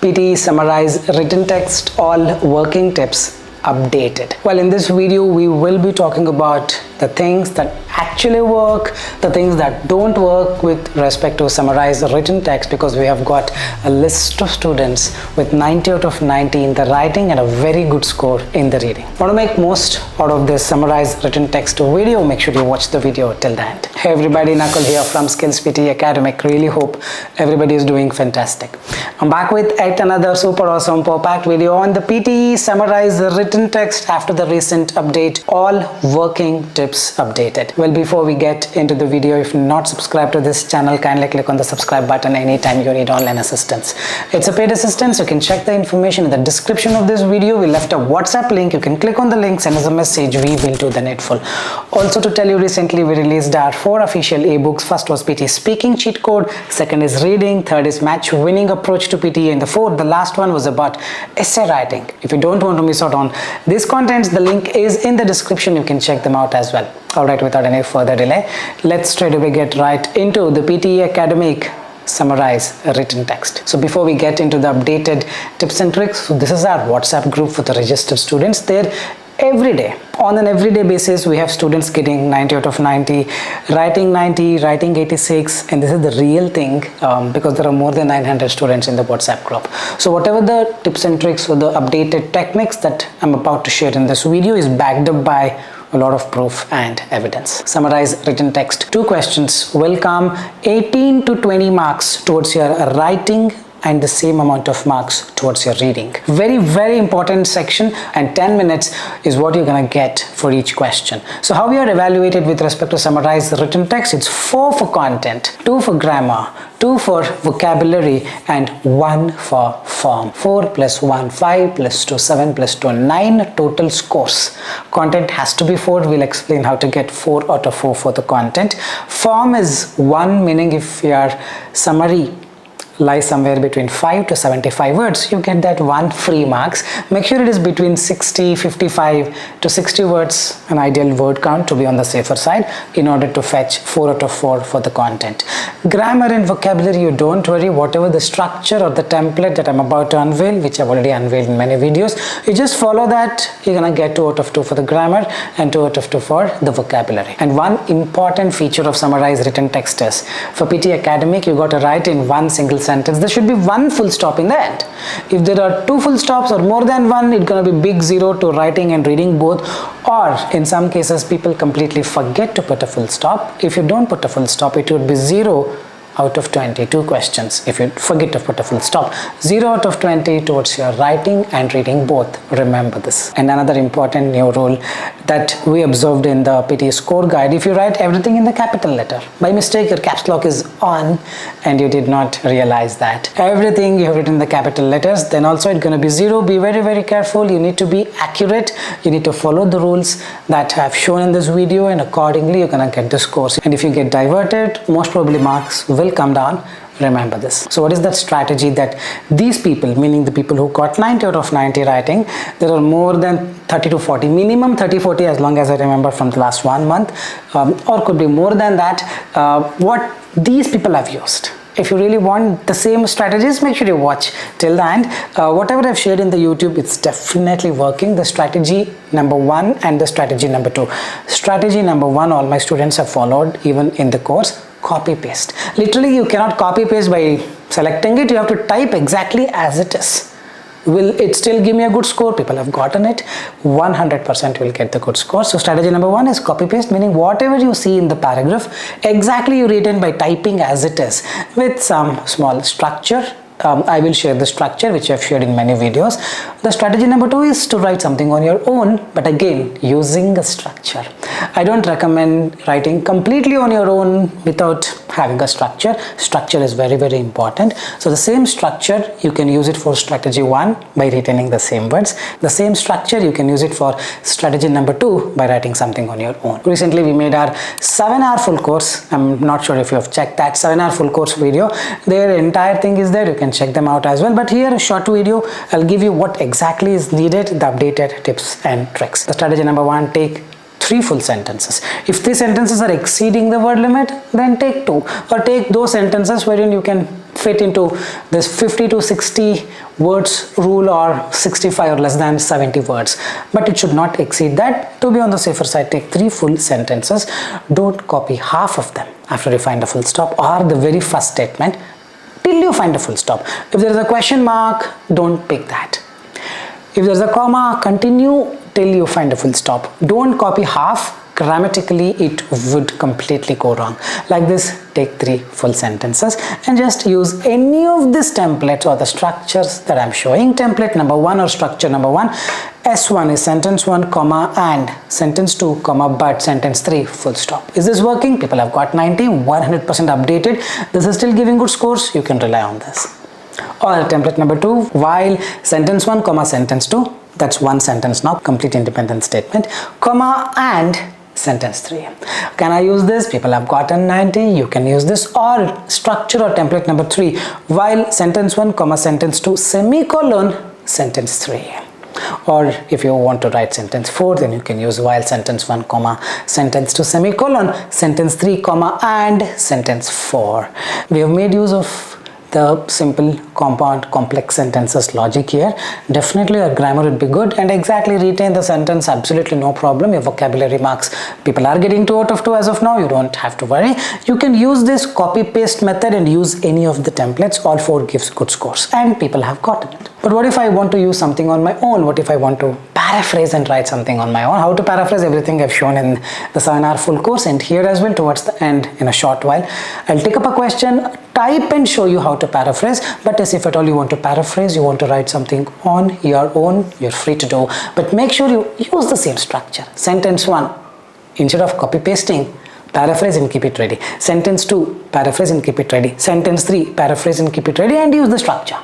PTE summarize written text, all working tips updated. Well, in this video we will be talking about the things that actually work, the things that don't work with respect to summarize written text, because we have got a list of students with 90 out of 90 in the writing and a very good score in the reading. Want to make most out of this summarize written text video? Make sure you watch the video till the end. Hey everybody, Nakul here from SKILLS PTE Academic. Really hope everybody is doing fantastic. I'm back with yet another super awesome packed video on the PTE summarize written text after the recent update, all working tips updated. Well, before we get into the video, if you're not subscribed to this channel, kindly click on the subscribe button anytime you need online assistance. It's a paid assistance. You can check the information in the description of this video. We left a WhatsApp link. You can click on the link, send us a message. We will do the needful. Also, to tell you, recently we released our 4 official ebooks. First was PTE speaking cheat code, second is reading, third is match winning approach to PTE, and the fourth, the last one, was about essay writing. If you don't want to miss out on these contents, the link is in the description. You can check them out as well. Alright, without any further delay, let's straight away get right into the PTE Academic summarize written text. So before we get into the updated tips and tricks, so this is our WhatsApp group for the registered students. There every day, on an everyday basis, we have students getting 90 out of 90, writing 90, writing 86, and this is the real thing because there are more than 900 students in the WhatsApp group. So whatever the tips and tricks or the updated techniques that I'm about to share in this video is backed up by a lot of proof and evidence. Summarize written text. 2 questions will come 18 to 20 marks towards your writing and the same amount of marks towards your reading. Very important section, and 10 minutes is what you're gonna get for each question. So how we are evaluated with respect to summarize written text? It's 4 for content, 2 for grammar, 2 for vocabulary, and 1 for form. 4 plus 1 5 plus 2 7 plus 2 9 total scores. Content has to be 4. We'll explain how to get 4 out of 4 for the content. Form is 1, meaning if your summary lies somewhere between 5 to 75 words, you get that 1 free marks. Make sure it is between 55 to 60 words, an ideal word count to be on the safer side, in order to fetch 4 out of 4 for the content. Grammar and vocabulary, you don't worry. Whatever the structure or the template that I'm about to unveil, which I've already unveiled in many videos, you just follow that. You're gonna get 2 out of 2 for the grammar and 2 out of 2 for the vocabulary. And one important feature of summarize written text is, for PTE Academic, you got to write in one single sentence. There should be 1 full stop in the end. If there are 2 full stops or more than 1, it's going to be big 0 to writing and reading both, or in some cases people completely forget to put a full stop. If you don't put a full stop, it would be 0 out of 22 questions if you forget to put a full stop. 0 out of 20 towards your writing and reading both. Remember this. And another important new rule that we observed in the PTE score guide: if you write everything in the capital letter, by mistake your caps lock is on and you did not realize that everything you have written in the capital letters, then also it's going to be 0. Be very careful. You need to be accurate. You need to follow the rules that I have shown in this video, and accordingly you're going to get the scores. And if you get diverted, most probably marks will come down. Remember this. So what is that strategy that these people, meaning the people who got 90 out of 90 writing, there are more than 30 to 40, minimum 30-40 as long as I remember from the last 1 month, or could be more than that, what these people have used. If you really want the same strategies, make sure you watch till the end. Whatever I've shared in the YouTube, it's definitely working. The strategy number 1 and the strategy number 2. Strategy number 1, all my students have followed even in the course. Copy paste. Literally you cannot copy paste by selecting it. You have to type exactly as it is. Will it still give me a good score? People have gotten it. 100% will get the good score. So strategy number 1 is copy paste, meaning whatever you see in the paragraph, exactly you read it by typing as it is, with some small structure. I will share the structure which I've shared in many videos. The strategy number 2 is to write something on your own, but again using a structure. I don't recommend writing completely on your own without having a structure. Structure is very important. So the same structure you can use it for strategy 1 by retaining the same words. The same structure you can use it for strategy number 2 by writing something on your own. Recently we made our 7-hour full course. I'm not sure if you have checked that 7-hour full course video. Their entire thing is there. You can check them out as well, but here a short video, I'll give you what exactly is needed, the updated tips and tricks. The strategy number 1, take 3 full sentences. If 3 sentences are exceeding the word limit, then take 2, or take those sentences wherein you can fit into this 50 to 60 words rule or 65 or less than 70 words, but it should not exceed that. To be on the safer side, take 3 full sentences. Don't copy half of them after you find a full stop or the very first statement till you find a full stop. If there is a question mark, don't pick that. If there is a comma, continue till you find a full stop. Don't copy half. Grammatically, it would completely go wrong. Like this, take 3 full sentences and just use any of these templates or the structures that I'm showing. Template number 1 or structure number 1. S1 is sentence 1, comma, and sentence 2, comma, but sentence 3, full stop. Is this working? People have got 90, 100% updated. This is still giving good scores. You can rely on this. Or template number 2, while sentence 1, comma, sentence 2, that's one sentence now, complete independent statement, comma, and sentence 3. Can I use this? People have gotten 90. You can use this. Or structure or template number 3, while sentence 1, comma, sentence 2, semicolon, sentence 3. Or if you want to write sentence 4, then you can use while sentence 1, comma, sentence 2, semicolon, sentence 3, comma, and sentence 4. We have made use of the simple, compound, complex sentences logic here. Definitely your grammar would be good and exactly retain the sentence, absolutely no problem. Your vocabulary marks, people are getting 2 out of 2 as of now. You don't have to worry. You can use this copy paste method and use any of the templates. All 4 gives good scores and people have gotten it. But what if I want to use something on my own? What if I want to paraphrase and write something on my own? How to paraphrase, everything I've shown in the 7-hour full course and here as well towards the end in a short while. I'll take up a question, type and show you how to paraphrase. But as if at all you want to paraphrase, you want to write something on your own, you're free to do. But make sure you use the same structure. Sentence 1, instead of copy pasting, paraphrase and keep it ready. Sentence 2, paraphrase and keep it ready. Sentence 3, paraphrase and keep it ready and use the structure.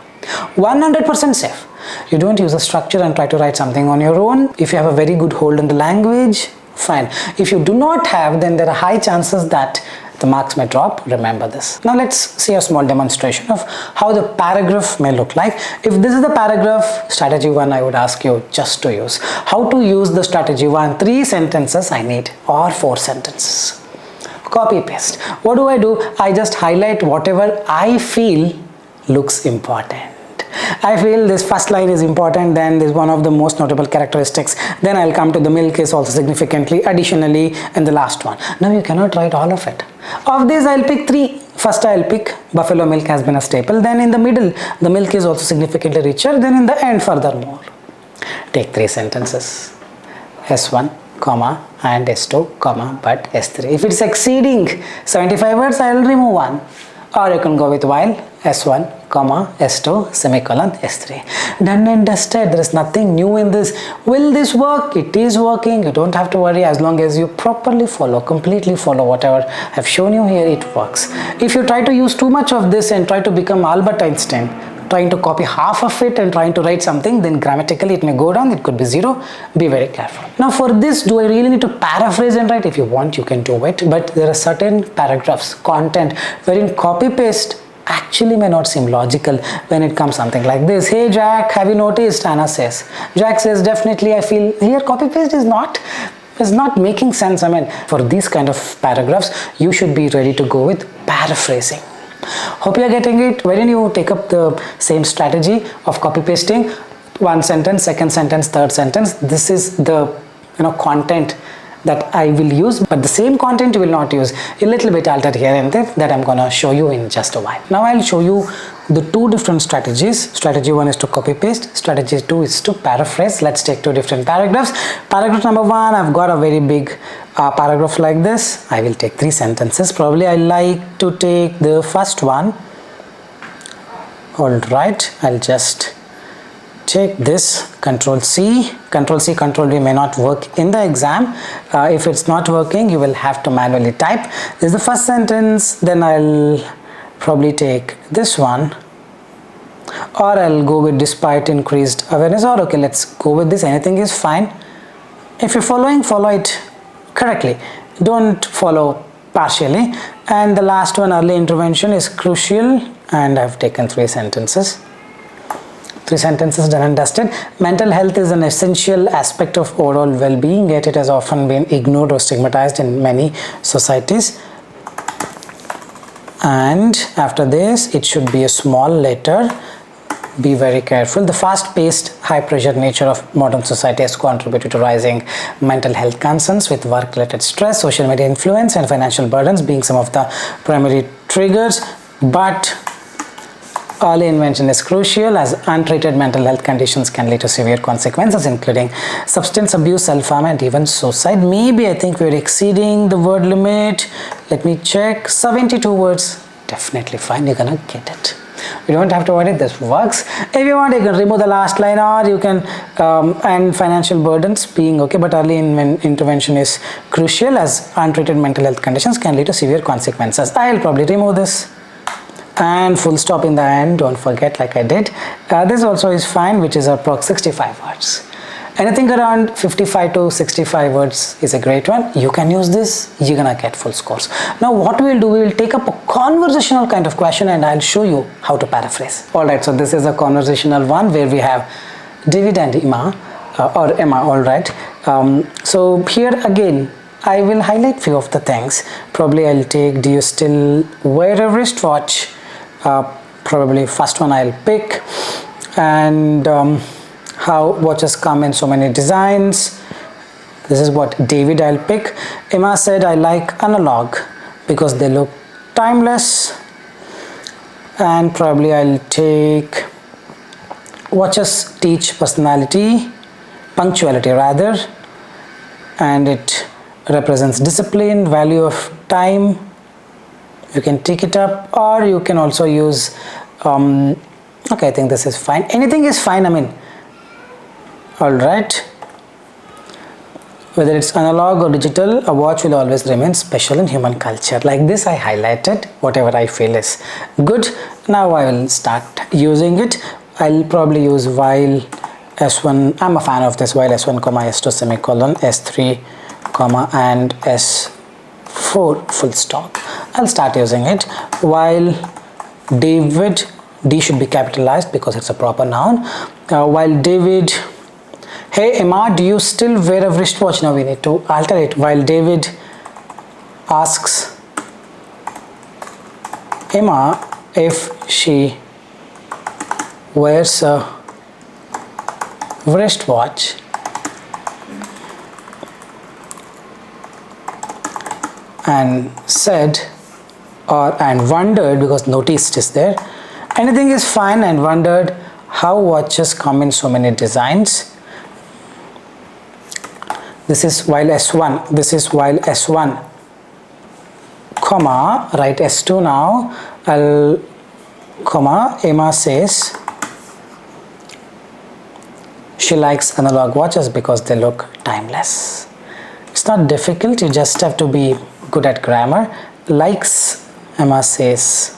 100% safe. You don't use a structure and try to write something on your own. If you have a very good hold on the language, fine. If you do not have, then there are high chances that the marks may drop. Remember this. Now let's see a small demonstration of how the paragraph may look like. If this is the paragraph, strategy 1, I would ask you just to use. How to use the strategy 1? 3 sentences I need or 4 sentences. Copy paste. What do? I just highlight whatever I feel looks important. I feel this first line is important, then this is one of the most notable characteristics. Then I'll come to the milk is also significantly, additionally, and the last one. Now you cannot write all of it. Of this I'll pick 3. First I'll pick buffalo milk has been a staple. Then in the middle, the milk is also significantly richer. Then in the end, furthermore. Take 3 sentences. S1, comma, and S2, comma, but S3. If it's exceeding 75 words, I'll remove 1. Or you can go with while S1, comma, S2, semicolon, S3. Done and dusted. There is nothing new in this. Will this work? It is working. You don't have to worry as long as you properly follow, completely follow whatever I've shown you here, it works. If you try to use too much of this and try to become Albert Einstein, trying to copy half of it and trying to write something, then grammatically it may go down, it could be 0. Be very careful. Now for this, do I really need to paraphrase and write? If you want, you can do it, but there are certain paragraphs, content, wherein copy paste actually may not seem logical when it comes something like this. Hey Jack, have you noticed? Anna says. Jack says, definitely I feel. Here copy paste is not making sense. I mean, for these kind of paragraphs, you should be ready to go with paraphrasing. Hope you are getting it. Wherein you take up the same strategy of copy pasting, 1 sentence, 2nd sentence, 3rd sentence. This is the content that I will use, but the same content you will not use. A little bit altered here and there that I'm gonna show you in just a while. Now I'll show you the 2 different strategies. Strategy 1 is to copy paste. Strategy 2 is to paraphrase. Let's take 2 different paragraphs. Paragraph number 1, I've got a very big paragraph like this. I will take 3 sentences. Probably I like to take the first one. All right, I'll just take this, Control C, Control V may not work in the exam. If it's not working, you will have to manually type. This is the first sentence, then I'll probably take this one, or I'll go with despite increased awareness, or okay, let's go with this, anything is fine. If you're following, follow it correctly. Don't follow partially. And the last one, early intervention, is crucial, and I've taken 3 sentences. 3 sentences done and dusted. Mental health is an essential aspect of overall well-being, yet it has often been ignored or stigmatized in many societies. and after this it should be a small letter. Be very careful. The fast-paced, high-pressure nature of modern society has contributed to rising mental health concerns, with work-related stress, social media influence, and financial burdens being some of the primary triggers. But early intervention is crucial, as untreated mental health conditions can lead to severe consequences, including substance abuse, self-harm, and even suicide. Maybe I think we're exceeding the word limit. Let me check. 72 words. Definitely fine. You're gonna get it. You don't have to worry, this works. If you want, you can remove the last line, or you can and financial burdens being okay, but early intervention is crucial, as untreated mental health conditions can lead to severe consequences. I'll probably remove this and full stop in the end, don't forget, like I did. This also is fine, which is approx 65 words. Anything around 55 to 65 words is a great one. You can use this, you're gonna get full scores. Now what we'll do, we'll take up a conversational kind of question and I'll show you how to paraphrase. Alright, so this is a conversational one where we have David and Emma, alright. So here again, I will highlight few of the things. Probably I'll take, do you still wear a wristwatch? Probably first one I'll pick. And how watches come in so many designs. This is what David I'll pick. Emma said, I like analog because they look timeless. And probably I'll take watches teach punctuality rather, and it represents discipline, value of time. You can take it up, or you can also use okay, I think this is fine. Anything is fine, I mean. Alright, whether it's analog or digital, a watch will always remain special in human culture. Like this I highlighted whatever I feel is good. Now I will start using it. I'll probably use while S1, I'm a fan of this, while S1 comma S2 semicolon, S3 comma and S4 full stop. I'll start using it. While David, D should be capitalized because it's a proper noun. While David, hey Emma, do you still wear a wristwatch? Now we need to alter it. While David asks Emma if she wears a wristwatch, and said and wondered, because noticed is there, anything is fine, and wondered how watches come in so many designs. This is while S1, this is while S1 comma, write S2 now, comma, Emma says she likes analog watches because they look timeless. It's not difficult, you just have to be good at grammar. Likes, Emma says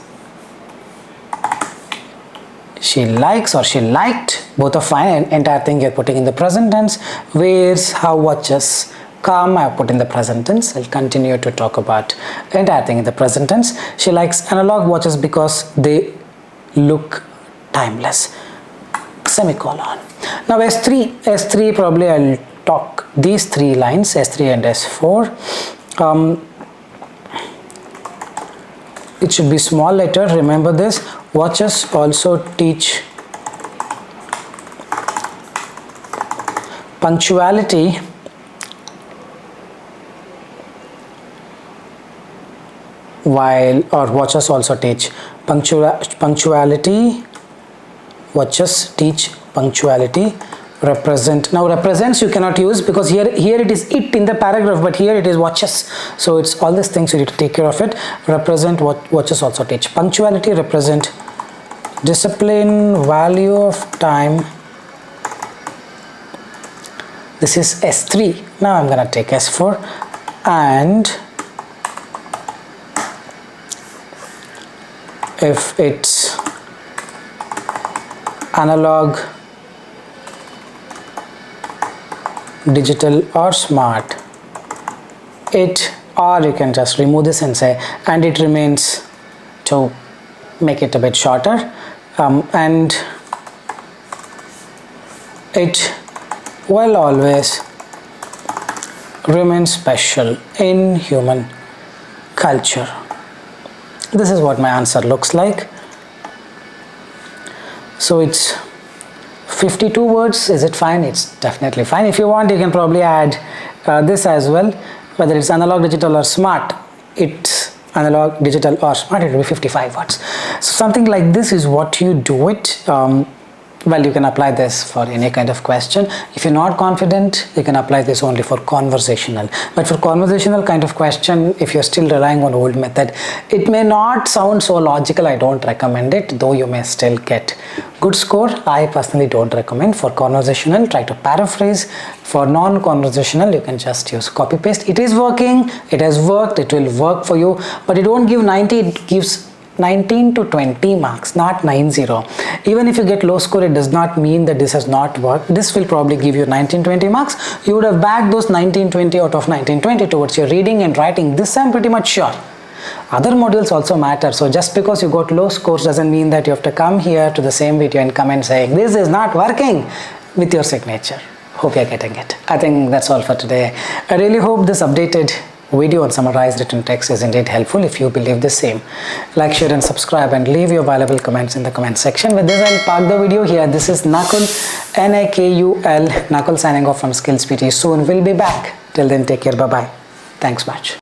she likes or she liked, both are fine. Entire thing you're putting in the present tense. Wears, how watches come, I put in the present tense. I'll continue to talk about the entire thing in the present tense. She likes analog watches because they look timeless, semicolon. Now S3 probably I'll talk these three lines, S3 and S4. It should be small letter, remember this. Watches also teach punctuality, watches also teach punctuality. Watches teach punctuality. Represent, now represents you cannot use because here it is it in the paragraph, but here it is watches, so it's all these things you need to take care of it. Represent, what watches also teach punctuality. Represent discipline, value of time. This is S3. Now I'm gonna take S4, and if it's analog, digital or smart, it, or you can just remove this and say and it remains, to make it a bit shorter, and it will always remain special in human culture. This is what my answer looks like. So it's 52 words. Is it fine? It's definitely fine. If you want, you can probably add this as well, whether it's analog, digital or smart. It's analog, digital or smart, it will be 55 words. So something like this is what you do it. Well, you can apply this for any kind of question. If you're not confident, you can apply this only for conversational. But for conversational kind of question, if you're still relying on old method, it may not sound so logical. I don't recommend it, though you may still get good score. I personally don't recommend. For conversational, try to paraphrase. For non-conversational, you can just use copy paste. It is working, it has worked, it will work for you, but it won't give 90, it gives 19 to 20 marks, not 90. Even if you get low score, it does not mean that this has not worked. This will probably give you 19-20 marks. You would have backed those 19-20 out of 19-20 towards your reading and writing. This I'm pretty much sure. Other modules also matter. So just because you got low scores doesn't mean that you have to come here to the same video and comment saying this is not working with your signature. Hope you're getting it. I think that's all for today. I really hope this updated video on summarized written text is indeed helpful. If you believe the same, like, share and subscribe and leave your valuable comments in the comment section. With this, I'll park the video here. This is Nakul, Nakul, signing off from Skills PTE. Soon we'll be back. Till then, take care. Bye bye. Thanks much.